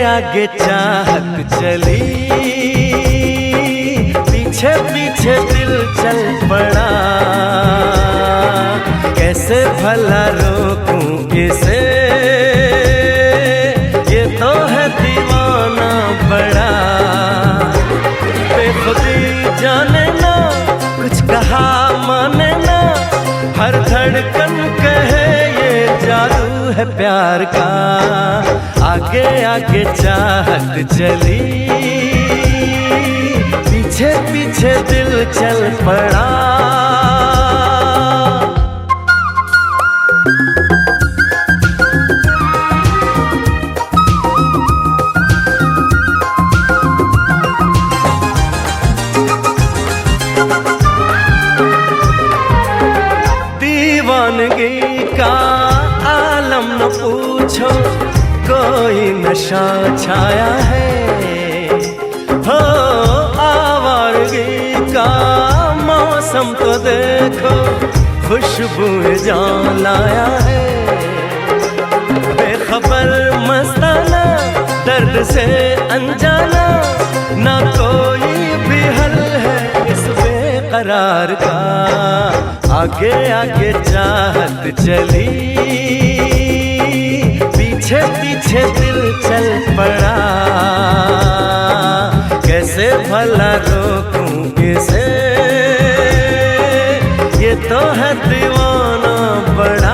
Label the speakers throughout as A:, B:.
A: आगे चाहत चली, पीछे पीछे दिल चल पड़ा। कैसे भला रोकूं इसे, ये तो है दीवाना बड़ा। बेखुदी जाने ना, कुछ कहा माने ना, हर धड़कन कहे ये जादू है प्यार का। आगे आगे चाहत चली, पीछे पीछे दिल चल पड़ा। दीवानगी का आलम न पूछो, कोई नशा छाया है। हो आवारगी का मौसम तो देखो, खुशबू जान लाया है। बेखबर मस्ताना, दर्द से अनजाना, ना कोई भी हल है इस बेकरार का। आगे आगे चाहत चली, पीछे पीछे दिल चल पड़ा। कैसे भला रोकूं इसे, ये तो है दीवाना बड़ा।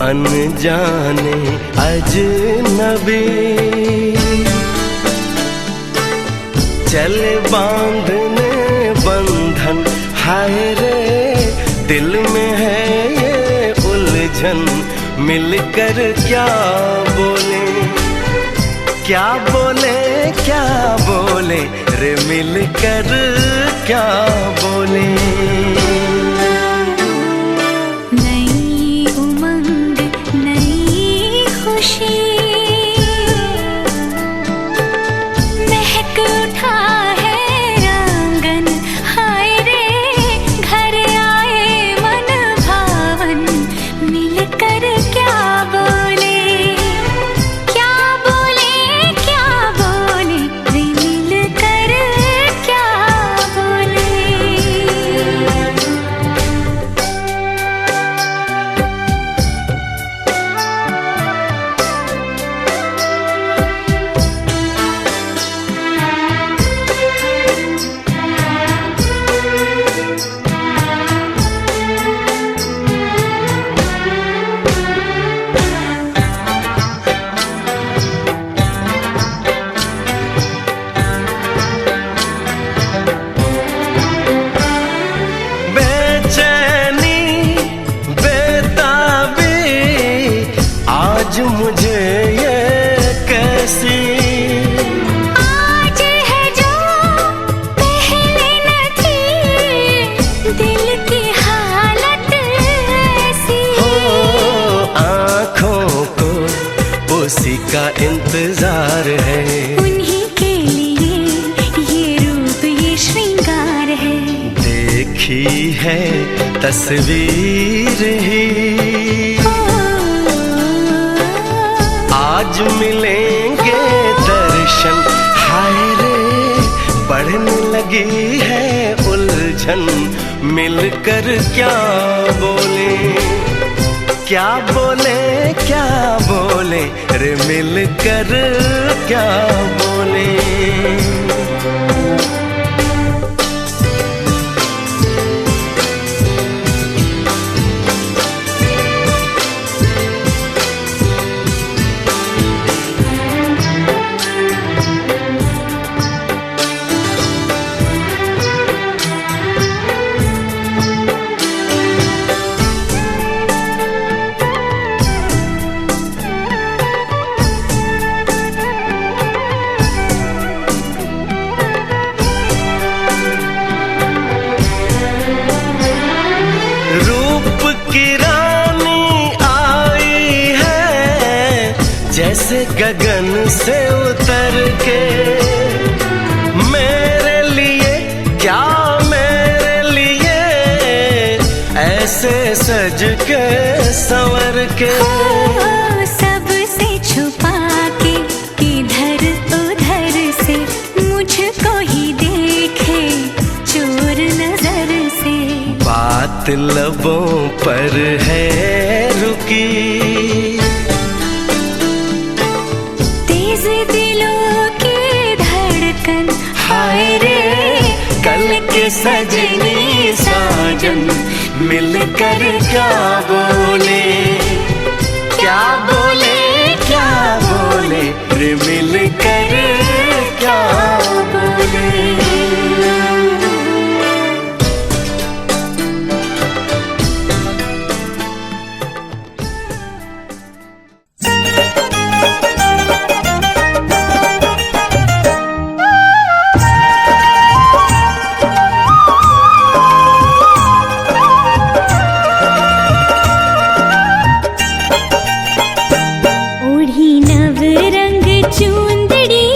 A: अनजाने अजनबी चले बांधने बंधन, हाय रे दिल में है ये उलझन, मिलकर क्या बोले, क्या बोले, क्या बोले रे मिलकर क्या बोले।
B: नई उमंग नई खुशी महक उठा है आंगन, हाय रे घर आए मन भावन, मिलकर क्या बोले, क्या बोले, क्या बोले रे मिलकर क्या बोले।
A: बेचैनी बेताबी आज मुझे ये कैसी,
B: आज है जो पहले न थी, दिल की हालत ऐसी।
A: हो आँखों को उसी का इंतजार है,
B: उन्हीं के लिए ये रूप ये श्रृंगार है।
A: देखी है तस्वीर ही
B: ओ,
A: आज मिलेंगे दर्शन, हाय रे बढ़ने लगी है उलझन, मिलकर क्या बोले, क्या बोले, क्या बोले रे मिलकर क्या बोले। रूप की रानी आई है जैसे गगन से उतर के, मेरे लिए क्या मेरे लिए ऐसे सज के संवर के।
B: ओ, सबसे छुपा के इधर उधर से मुझको ही देखे चोर नजर से।
A: बात लबों पर है रुकी,
B: तेज दिलों की धड़कन,
A: हाय रे कल के सजनी साजन, मिलकर क्या बोले, क्या बोले, क्या बोले रे मिलकर क्या बोले।
B: ओढ़ी नव रंग चूंदड़ी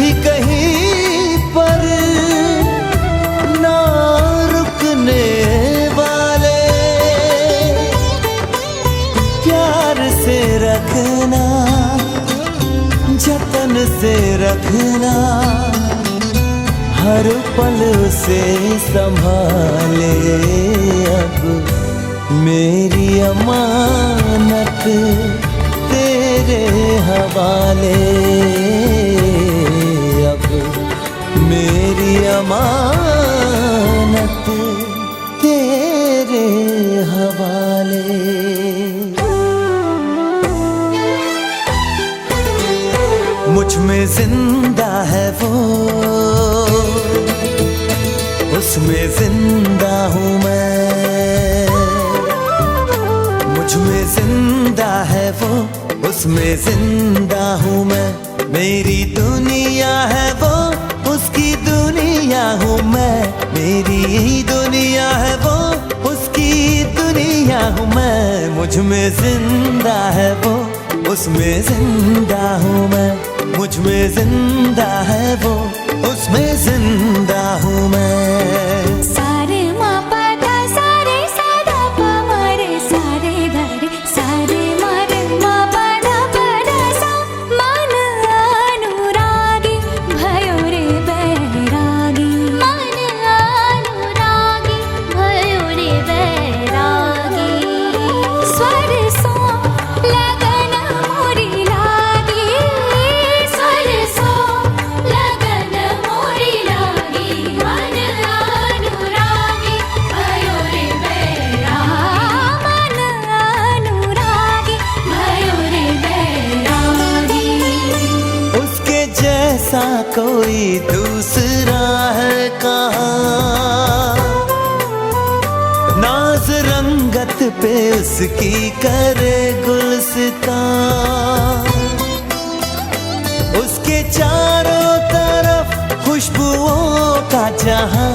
A: भी कहीं पर ना रुकने वाले, प्यार से रखना, जतन से रखना, हर पल से संभाले। अब मेरी अमानत तेरे हवाले, अब मेरी अमानत तेरे हवाले। मुझ में जिंदा है वो, उसमें जिंदा हूँ मैं। मुझ में जिंदा है वो, उसमें जिंदा हूँ मैं। मेरी दुनिया है वो, उसकी दुनिया हूँ मैं। मेरी दुनिया है वो, उसकी दुनिया हूँ मैं। मुझ में जिंदा है वो, उसमें जिंदा हूँ मैं। मुझ में जिंदा है वो, उसमें जिंदा हूँ मैं।
B: सारे मा पा धा सारे सा धा पा मा रे सारे धा रे सारे मा रे मा पा धा पा धा सा। मन अनुरागी भयो रे बैरागी, मन अनुरागी भयो रे बैरागी। स्वर सो लगन मोरी लागी, स्वर सो लगन मोरी लागी। मन अनुरागी भयो रे बैरागी, मन अनुरागी भयो रे बैरागी।
A: उसके जैसा कोई दूसरा है कहाँ, नाज रंगत पे उसकी करे गुलसितां। उसके चारों तरफ खुशबुओं का जहां,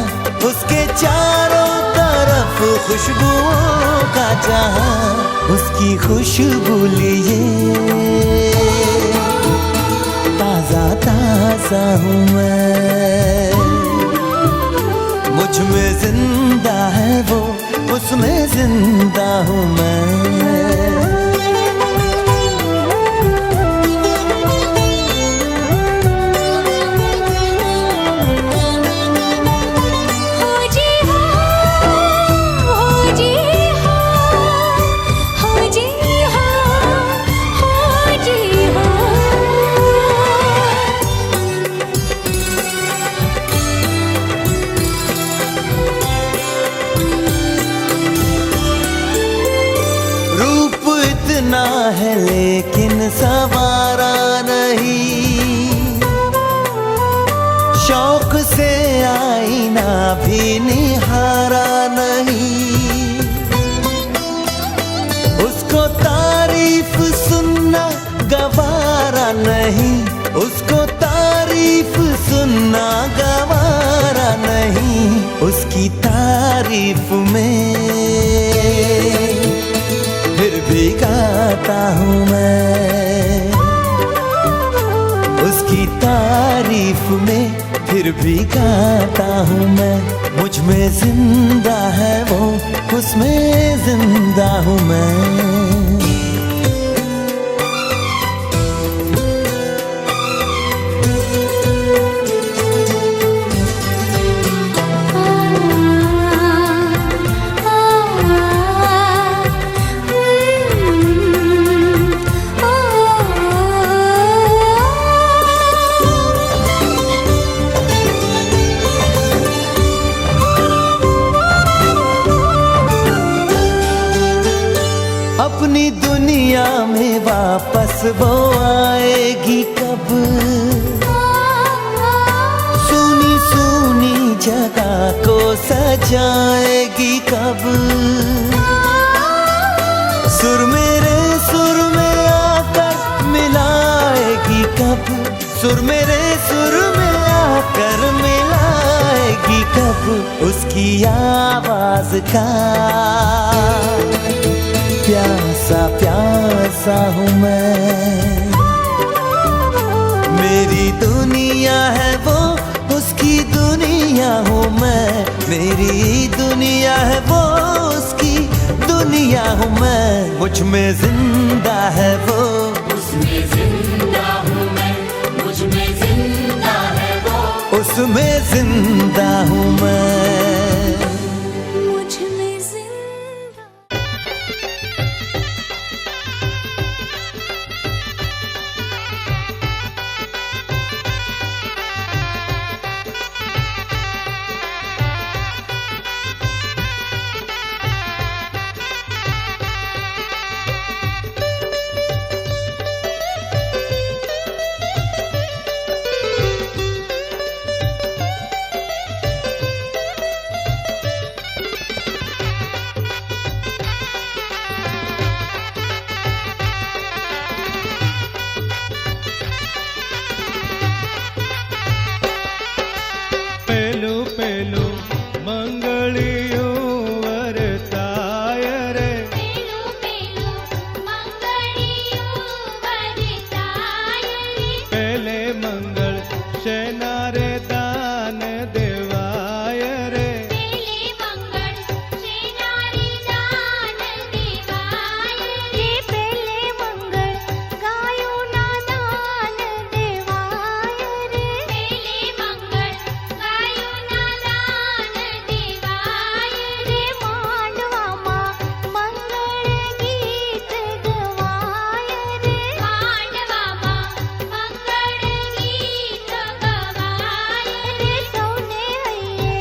A: उसके चारों तरफ खुशबुओं का जहां। उसकी खुशबू लिए ताजा ताजा हूँ मैं। मुझ में जिंदा है वो, उसमें जिंदा हूँ मैं।
B: हो जी हो, हो जी हो, हो जी हो, हो जी हो।
A: रूप इतना है लेकिन सवारा नहीं, शौक से आईना भी निहारा नहीं। उसको तारीफ सुनना गवारा नहीं, उसको तारीफ सुनना गवारा नहीं। उसकी तारीफ में फिर भी गाता हूँ मैं। उसकी तारीफ में फिर भी गाता हूँ मैं। मुझ में जिंदा है वो, उसमें जिंदा हूँ मैं। अपनी दुनिया में वापस वो आएगी कब, सुनी सुनी जगह को सजाएगी कब। सुर मेरे सुर में आकर मिलाएगी कब, सुर मेरे सुर में आकर मिलाएगी कब। उसकी आवाज का प्यासा प्यासा हूँ मैं। मेरी दुनिया है वो, उसकी दुनिया हूँ मैं। मेरी दुनिया है वो, उसकी दुनिया हूँ मैं। मुझ में जिंदा है वो,
C: उसमें जिंदा हूँ मैं, मुझ में जिंदा है वो,
A: उसमें जिंदा हूँ मैं।
B: मुझ में जिंदा
D: પેલું પેલું મંગળિયું વરતાય રે,
C: પેલું પેલું મંગળિયું વરતાય રે,
D: પેલે મંગળ શેના રે દાન દેવાય રે,
C: પેલે મંગળ શેનારી દાન દેવાય રે,
B: પેલે મંગળ ગાયોના દાન દેવાય રે.
C: પેલે મંગળ ગાયોના દાન દેવાય રે,
B: માંડવામાં મંગળ ગીત ગવાય રે.
C: માંડવામાં મંગળ ગીત ગવાય રે,
B: સૌને હૈયે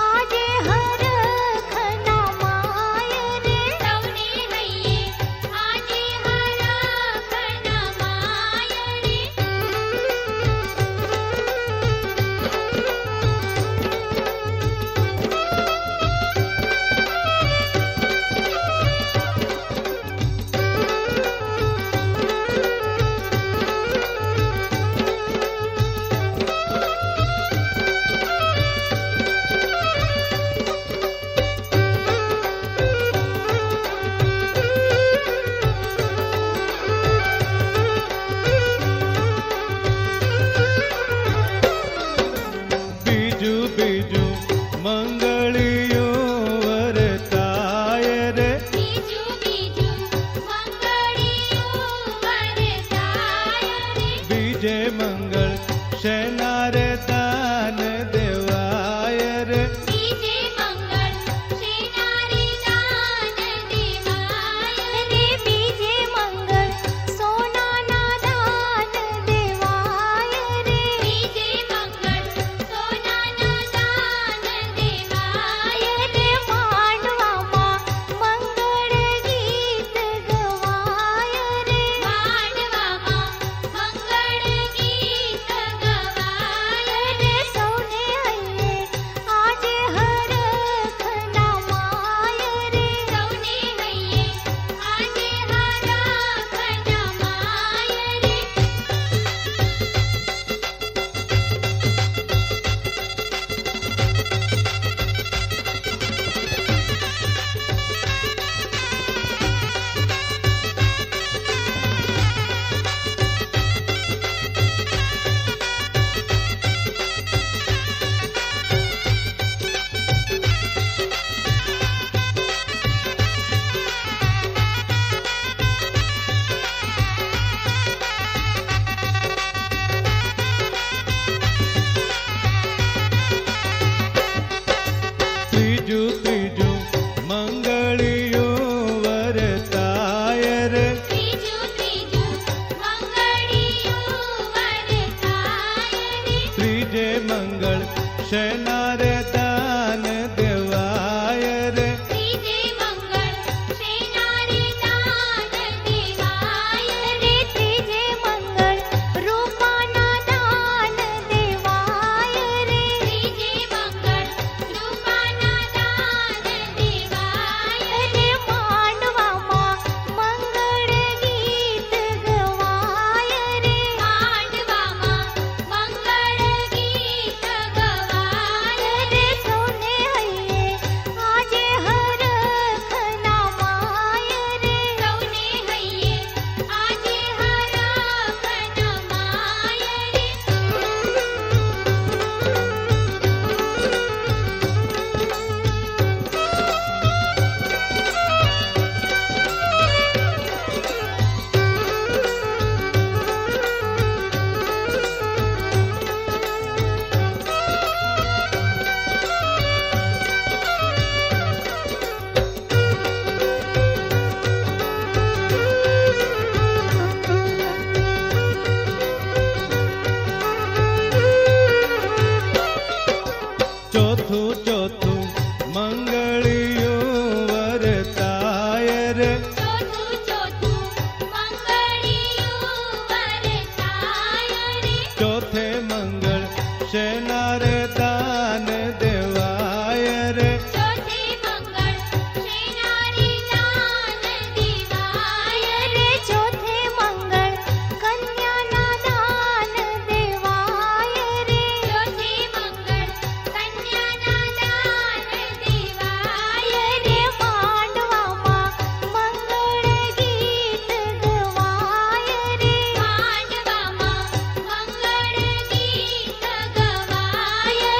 B: આજે હરખના માય રે.
C: સૌને હૈયે આજે હરખના માય રે.
D: બીજું બીજું મંગળિયું વરતાય રે,
C: બીજું બીજું મંગળિયું વરતાય રે,
D: બીજે મંગળ શેના રે દાન દેવાય રે,
C: બીજે મંગળ શેનારી દાન દેવાય રે,
B: બીજે મંગળ સોનાના દાન દેવાય રે.
C: બીજે મંગળ સોનાના દાન દેવાય રે,
B: માંડવામાં મંગળ ગીત ગવાય રે.
C: માંડવામાં મંગળ ગીત ગવાય રે,
B: સૌને હૈયે આજે હરખના માય રે.
C: સૌને હૈયે આજે હરખના માય રે.
D: ત્રીજું ત્રીજું મંગળિયું વરતાય રે,
C: ત્રીજું ત્રીજું મંગળિયું વરતાય રે,
D: ત્રીજે મંગળ શેના રે દાન દેવાય રે,
C: ત્રીજે મંગળ શેનારી દાન દેવાય રે,
B: ત્રીજે મંગળ રૂપાના દાન દેવાય રે.
C: ત્રીજે મંગળ રૂપાના દાન દેવાય રે,
B: માંડવામાં મંગળ ગીત ગવાય રે.
C: માંડવામાં મંગળ ગીત ગવાય
D: ચોથું મંગળિયું વરતાય રે
C: ચોથું મંગળિયું વરતાય રે
D: ચોથે મંગળ શેના રે દાન દેવાય રે
C: ચોથે મંગળ શેનારી દાન દેવાય રે
B: ચોથે મંગળ કન્યાના દાન દેવાય રે
C: ચોથે મંગળ કન્યાના દાન દેવાય રે
B: માંડવામાં મંગળ ગીત ગવાય રે
C: માંડવામાં મંગળ ગીત ગવાય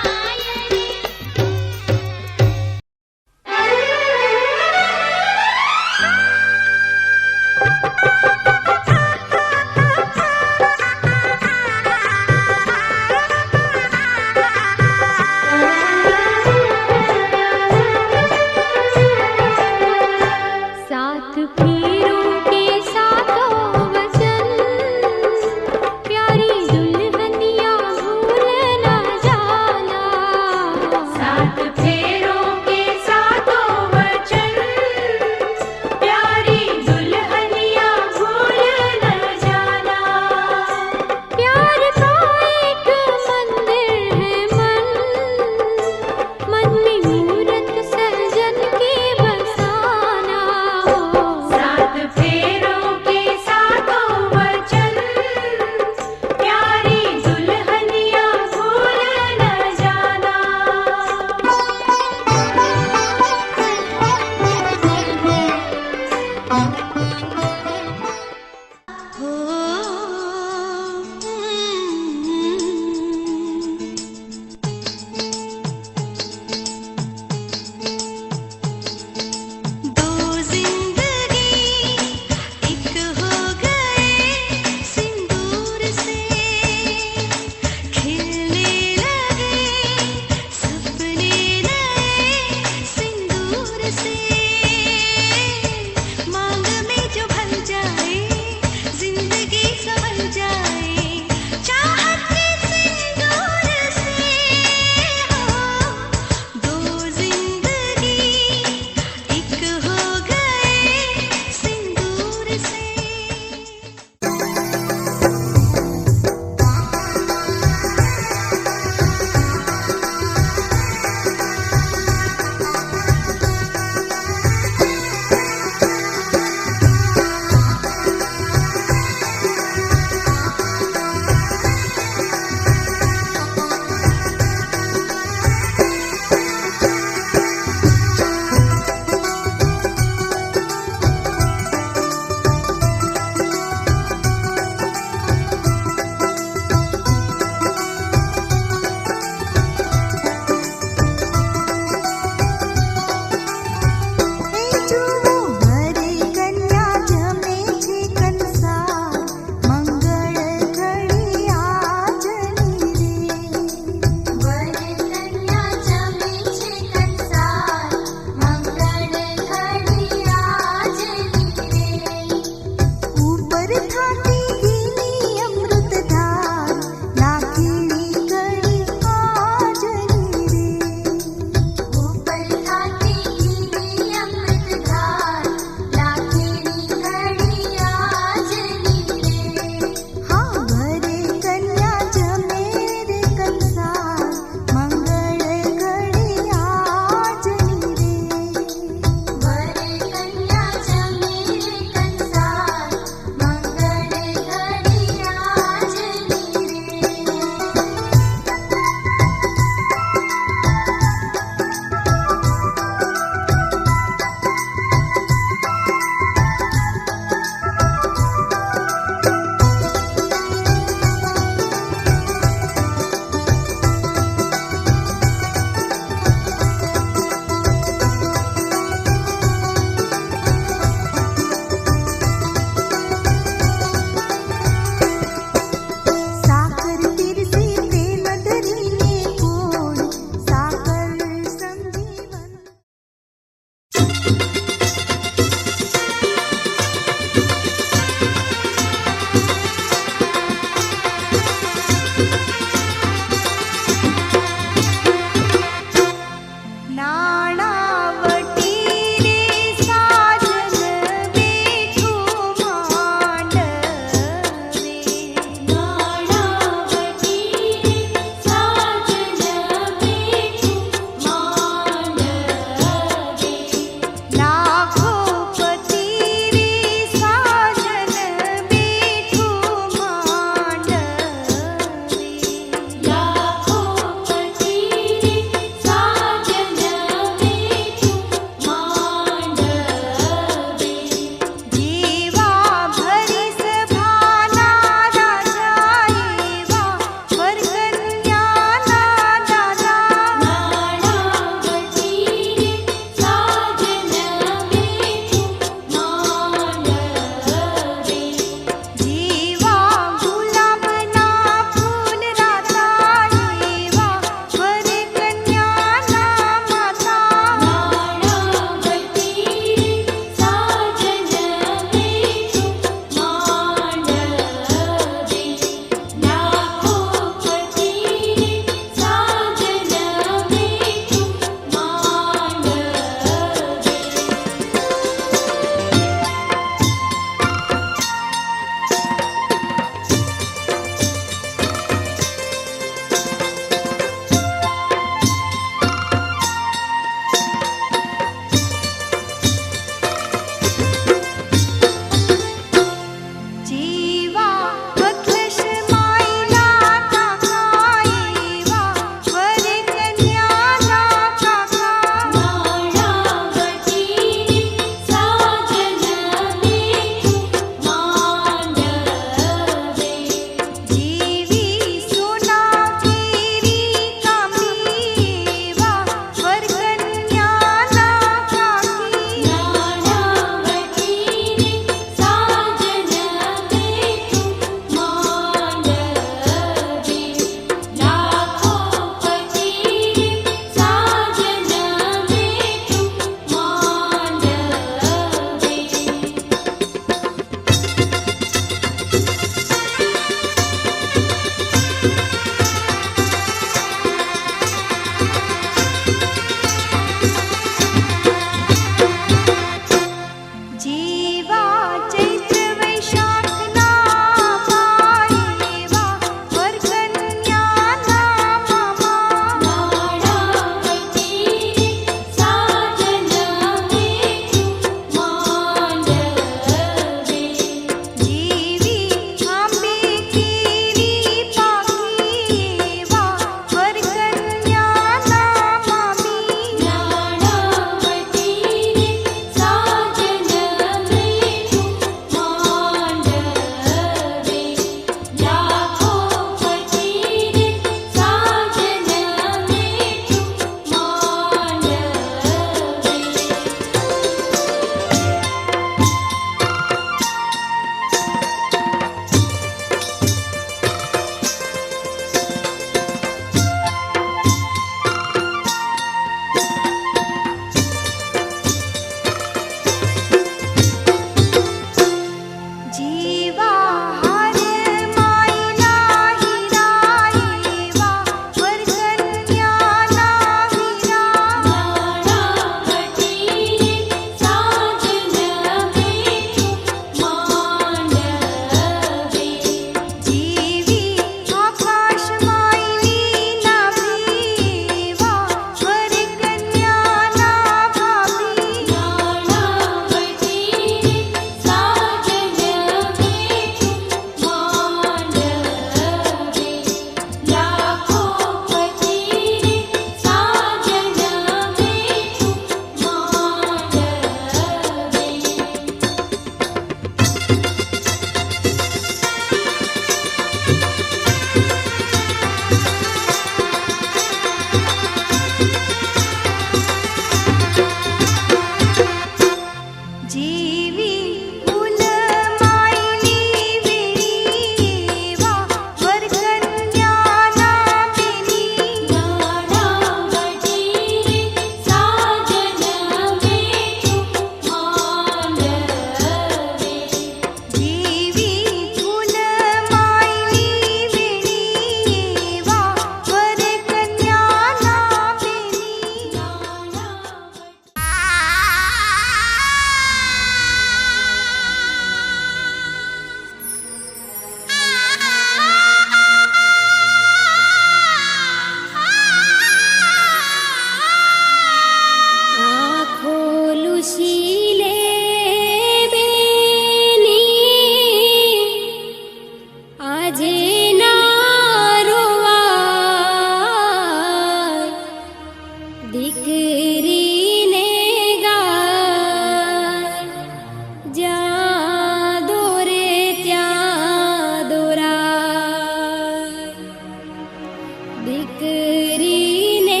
B: દીકરીને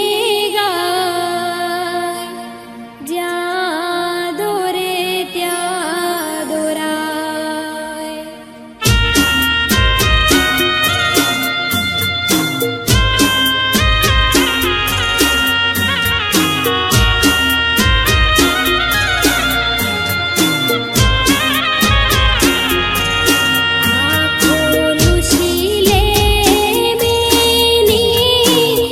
B: ગાય જ્યાં દોરે ત્યાં દોરાય. આખો લુસીલે બેની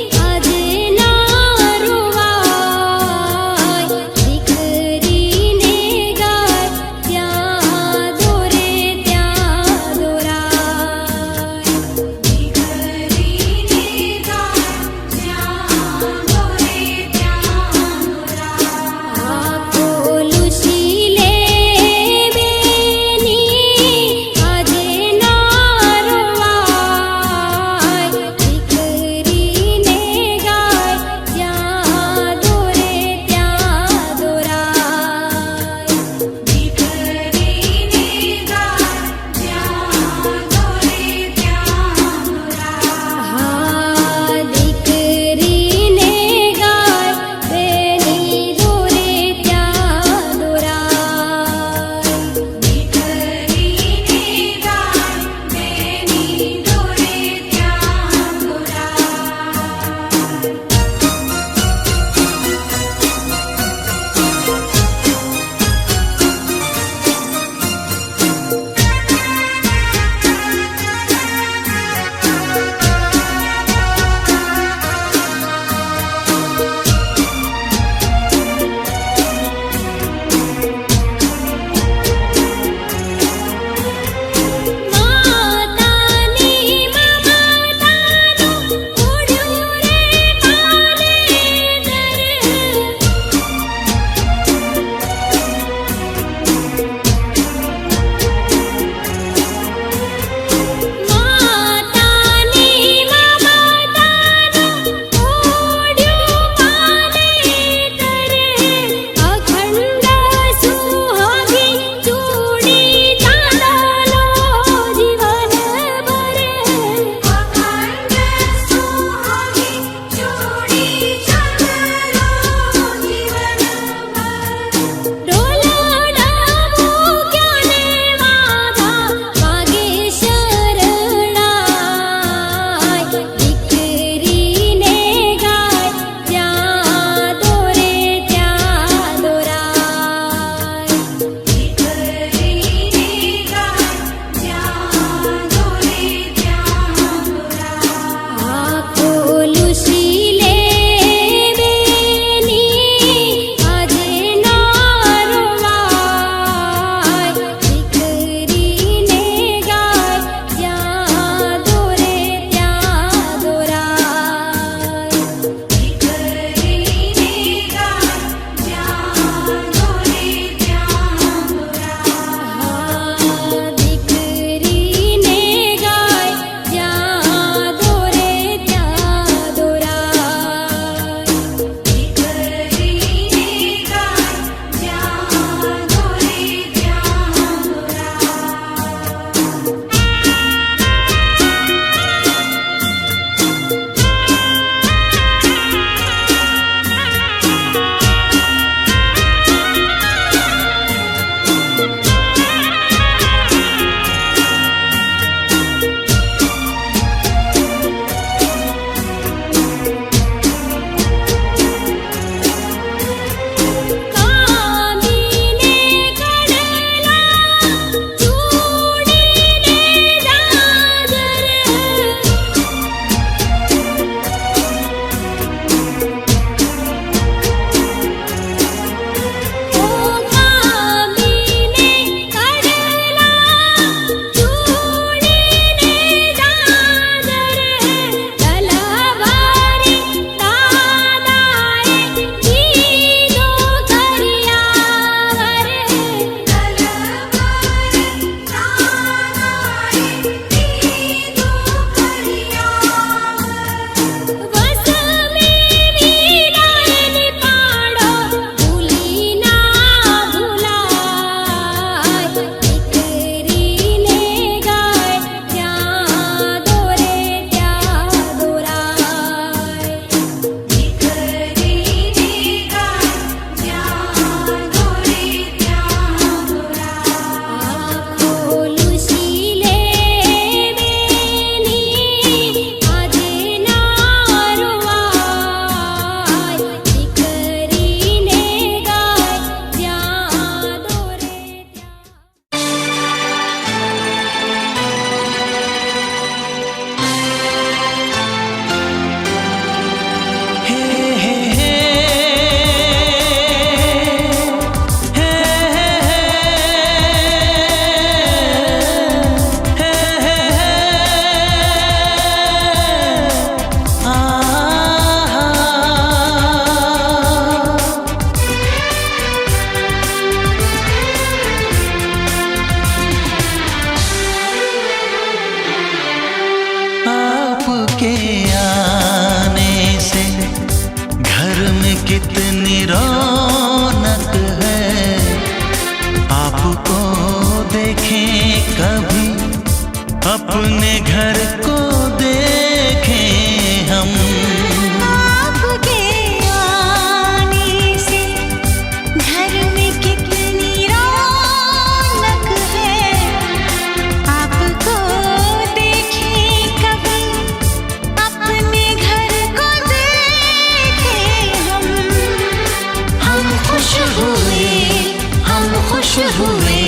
B: खुश हुए,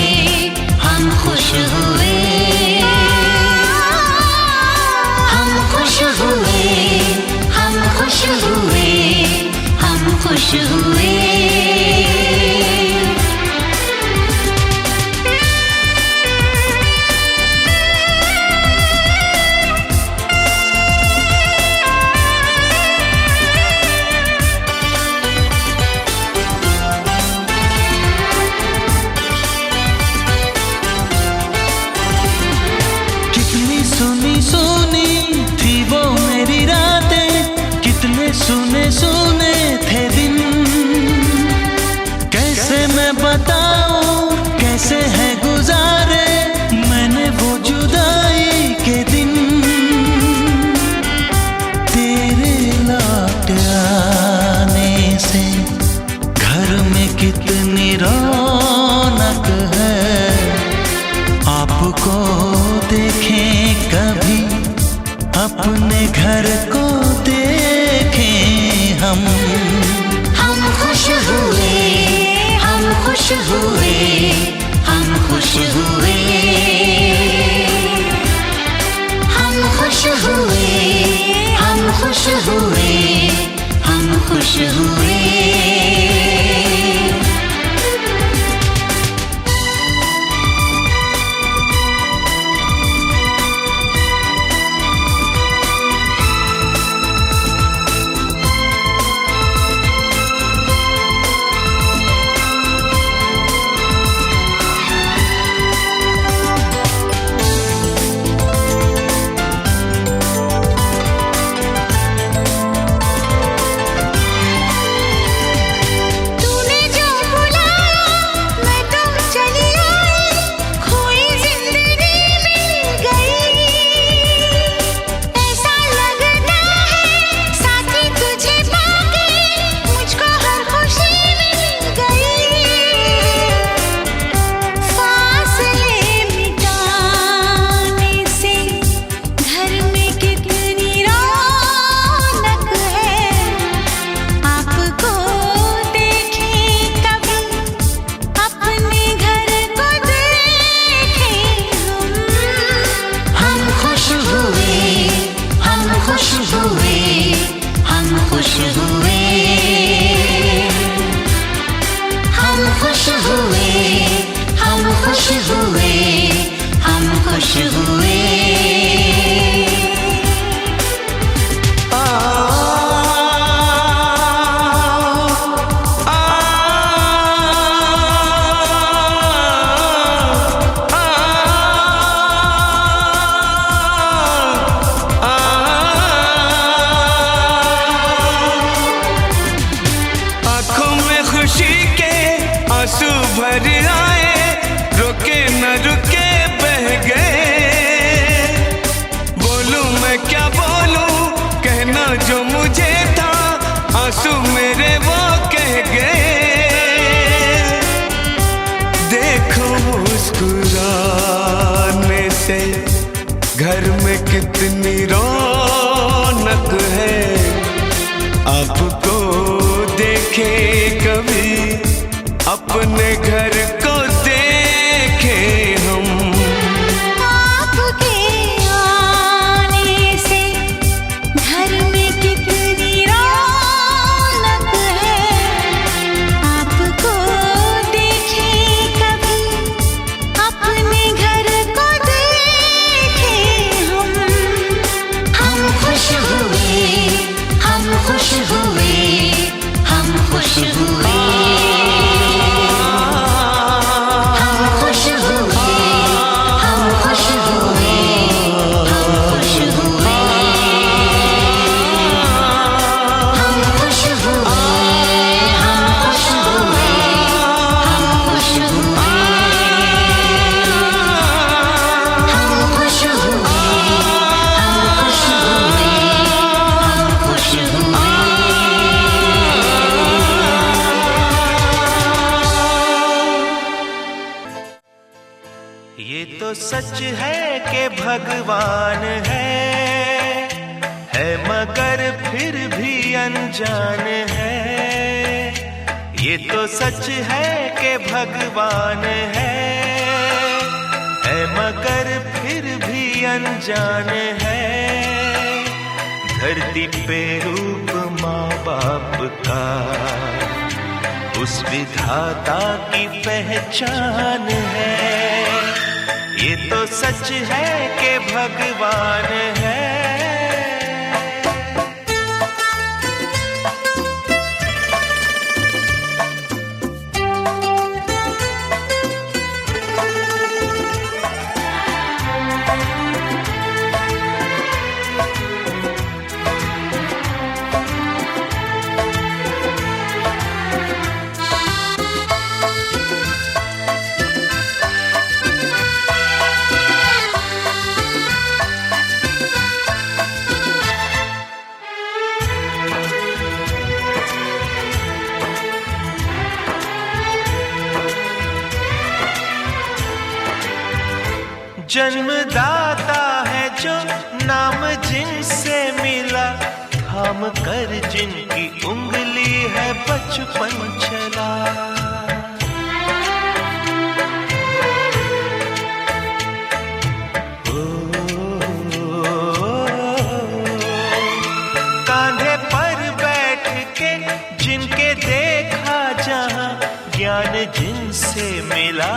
B: हम खुश हुए, हम खुश हुए, हम खुश हुए, हम खुश हुए।
A: सुनी सुनी थी वो मेरी रातें, कितने सुने सुने थे दिन। कैसे मैं बताऊं कैसे है गुजारे मैंने वो जुदाई के दिन। तेरे लौट आने से घर में कितनी रौनक है, आपको देखें कभी अपने घर को देखें हम खुश हुए, हम खुश हुए, हम खुश हुए, हम खुश हुए, हम खुश हुए, हम खुश हुए।
E: आंसू भर आए, रुके न रुके बह गए। बोलूं मैं क्या बोलूं, कहना जो मुझे था, आंसू मेरे वो कह गए। देखो मुस्कुराने से घर में कितनी रौनक है, आपको देखे कभी अपने घर को देखे हम।
B: आपके आने से घर में कितनी रौनक है, आपको देखे कभी अपने घर को देखे हम। हम खुश हुए, हम खुश हुए, हम खुश हुए।
A: ये तो सच है कि भगवान है मगर फिर भी अनजान है। ये तो सच है कि भगवान है मगर फिर भी अनजान है। धरती पे रूप माँ बाप का उस विधाता की पहचान है। ये तो सच है कि भगवान है। जन्मदाता है जो नाम जिनसे मिला, थाम कर जिनकी उंगली है बचपन चला। कांधे पर बैठ के जिनके देखा जहां, ज्ञान जिनसे मिला,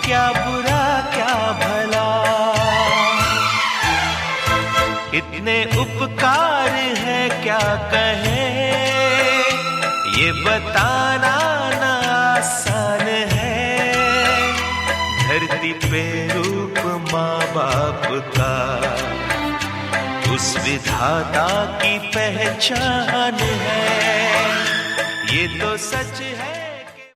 A: क्या बुरा क्या भला। इतने उपकार है क्या कहें, ये बताना ना आसान है। धरती पे रूप माँ बाप का उस विधाता की पहचान है। ये तो सच है।